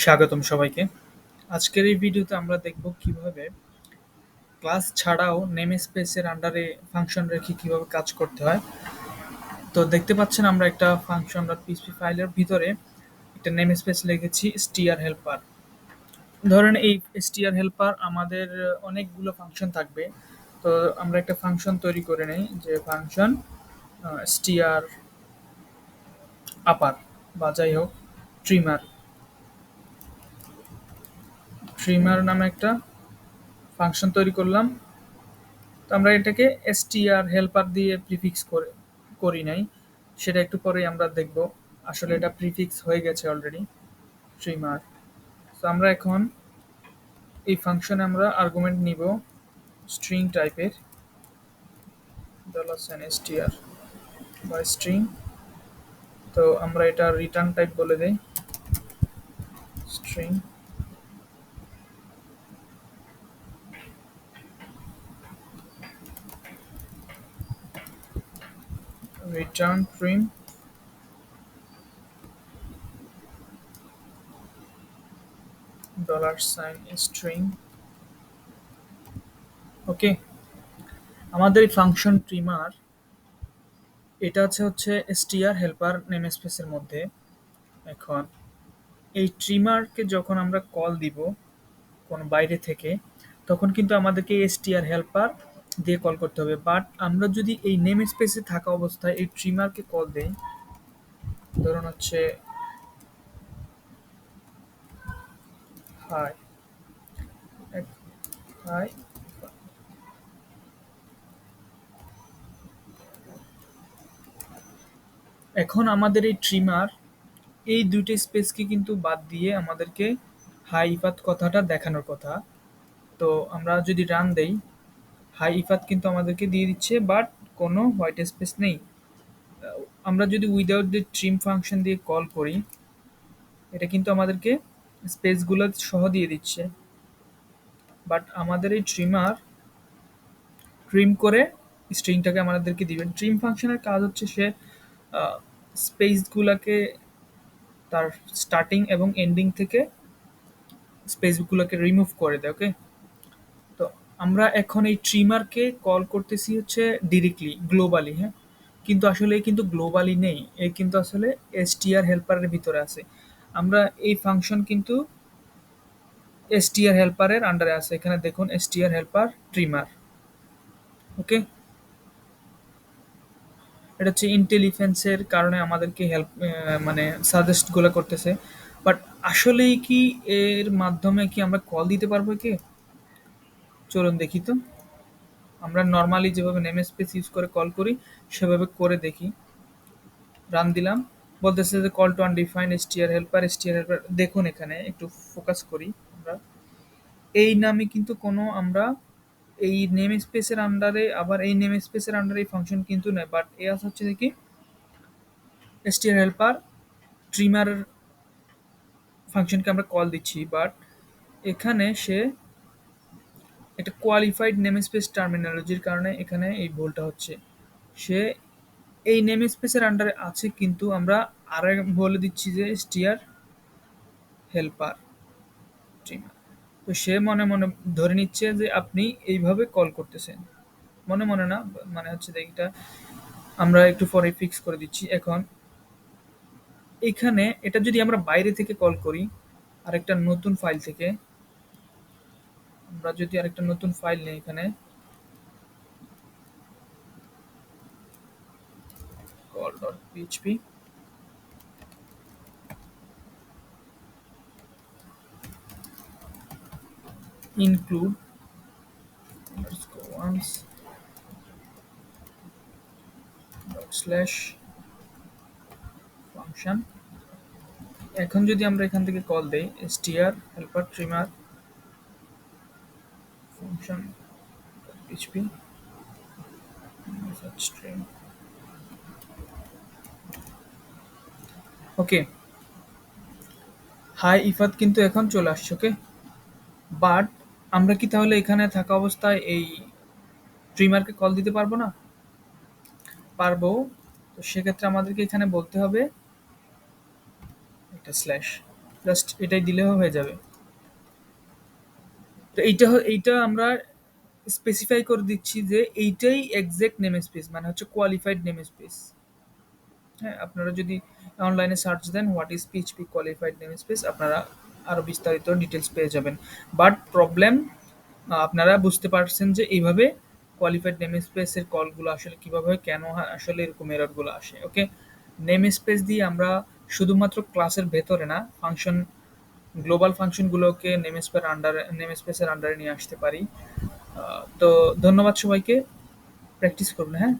স্বাগতম সবাইকে। আজকের এই ভিডিওতে আমরা দেখব কিভাবে ক্লাস ছাড়াও নেম স্পেসের আন্ডারে ফাংশন রেখে কিভাবে কাজ করতে হয়। তো দেখতে পাচ্ছেন আমরা একটা ফাংশন ডট পিএইচপি ফাইলের ভিতরে একটা নেম স্পেস লিখেছি স্টিয়ার হেল্পার। ধরেন এই স্টিয়ার হেল্পার আমাদের অনেকগুলো ফাংশন থাকবে। তো আমরা একটা ফাংশন তৈরি করে নেই যে ফাংশন স্টিয়ার আপার বা যাই হোক ট্রিমার ট্রিমার নামে একটা ফাংশন তৈরি করলাম। তো আমরা এটাকে str হেল্পার দিয়ে প্রিফিক্স করি নাই, সেটা একটু পরেই আমরা দেখব। আসলে এটা প্রিফিক্স হয়ে গেছে অলরেডি ট্রিমার। তো আমরা এখন এই ফাংশনে আমরা আর্গুমেন্ট নিব স্ট্রিং টাইপের $str বা স্ট্রিং। তো আমরা এটা রিটার্ন টাইপ বলে দেই স্ট্রিং রিটার্ন ট্রিম $string। ওকে, আমাদের এই ফাংশন ট্রিমার এটা হচ্ছে str হেল্পার নেমস্পেসের মধ্যে। এখন এই ট্রিমারকে যখন আমরা কল দিব কোনো বাইরে থেকে, তখন কিন্তু আমাদেরকে str হেল্পার দিয়ে কল করতে হবে। বাট আমরা যদি এই নেম স্পেসে থাকা অবস্থায় এই ট্রিমারকে কল দেই, ধরুন হচ্ছে হাই হাই, এখন আমাদের এই ট্রিমার এই দুইটা স্পেসকে কিন্তু বাদ দিয়ে আমাদেরকে হাই ইফাত কথাটা দেখানোর কথা। তো আমরা যদি রান দেই, হাই ইফাত কিন্তু আমাদেরকে দিয়ে দিচ্ছে, বাট কোনো হোয়াইট স্পেস নেই। আমরা যদি উইদাউট দ্য ট্রিম ফাংশন দিয়ে কল করি, এটা কিন্তু আমাদেরকে স্পেসগুলো সহ দিয়ে দিচ্ছে। বাট আমাদের এই ট্রিমার ট্রিম করে স্ট্রিংটাকে আমাদেরকে দিবেন। ট্রিম ফাংশনের কাজ হচ্ছে সে স্পেসগুলোকে তার স্টার্টিং এবং এন্ডিং থেকে স্পেসগুলোকে রিমুভ করে দেয়। ওকে, তো আমরা এখন এই ট্রিমারকে কল করতেছি হচ্ছে ডিরেক্টলি গ্লোবালি, হ্যাঁ, কিন্তু আসলে এ কিন্তু গ্লোবালি নেই, এ কিন্তু আসলে str হেল্পারের ভিতরে আছে। আমরা এই ফাংশন কিন্তু str হেল্পারের আন্ডারে আছে। এখানে দেখুন str হেল্পার ট্রিমার। ওকে, এটা হচ্ছে ইন্টেলিজেন্সের কারণে আমাদেরকে হেল্প মানে সাজেস্ট গুলো করতেছে। বাট আসলেই কি এর মাধ্যমে কি আমরা কল দিতে পারবো কি? চলুন দেখি তো। আমরা নর্মালি যেভাবে নেম স্পেস ইউজ করে কল করি সেভাবে করে দেখি। রান দিলাম, বলতেছে যে call to undefined str helper. দেখুন এখানে একটু ফোকাস করি আমরা। এই নামে কিন্তু কোনো আমরা এই নেম স্পেসের আন্ডারে, আবার এই নেম স্পেসের আন্ডারে এই ফাংশন কিন্তু নেই। বাট এ হচ্ছে কি str হেল্পার ট্রিমার ফাংশনকে আমরা কল দিচ্ছি। বাট এখানে সে একটা কোয়ালিফাইড নেমস্পেস টার্মিনোলজির কারণে এখানে এই ভুলটা হচ্ছে। সে এই নেমস্পেসের আন্ডারে আছে, কিন্তু আমরা আরে বলে দিচ্ছি যে স্টিয়ার হেল্পার ট্রিমার। তো সে মনে মনে ধরে নিচ্ছে যে আপনি এইভাবে কল করতেছেন। মনে মনে না, মানে হচ্ছে যে এটা আমরা একটু পরে ফিক্স করে দিচ্ছি। এখন এখানে এটা যদি আমরা বাইরে থেকে কল করি, আরেকটা নতুন ফাইল থেকে, আমরা যদি আরেকটা নতুন ফাইল নেই এখানে call.php include once dot slash function. এখন যদি আমরা এখান থেকে কল দেই str helper trimmer function php string। ওকে, হাই ইফাত কিন্তু এখন চলে আসছে। ওকে, বাট আমরা কি তাহলে এখানে থাকা অবস্থায় এই ট্রিমারকে কল দিতে পারবো না? পারবো। তো সেক্ষেত্রে আমাদেরকে এখানে বলতে হবে একটা স্ল্যাশ। জাস্ট এটাই দিলেও হয়ে যাবে। তো এইটা আমরা স্পেসিফাই করে দিচ্ছি যে এইটাই এক্সাক্ট নেম স্পেস, মানে হচ্ছে কোয়ালিফাইড নেম স্পেস। হ্যাঁ, আপনারা যদি অনলাইনে সার্চ দেন what is PHP qualified name space, আপনারা আরও বিস্তারিত ডিটেলস পেয়ে যাবেন। বাট প্রবলেম, আপনারা বুঝতে পারছেন যে এইভাবে কোয়ালিফাইড নেম স্পেসের কলগুলো আসলে কীভাবে হয়, কেন হয় আসলে এরকম এররগুলো আসে। ওকে, নেম স্পেস দিয়ে আমরা শুধুমাত্র ক্লাসের ভেতরে না, ফাংশন, গ্লোবাল ফাংশনগুলোকে নেম স্পেসের আন্ডারে নিয়ে আসতে পারি। তো ধন্যবাদ সবাইকে, প্র্যাকটিস করবেন, হ্যাঁ।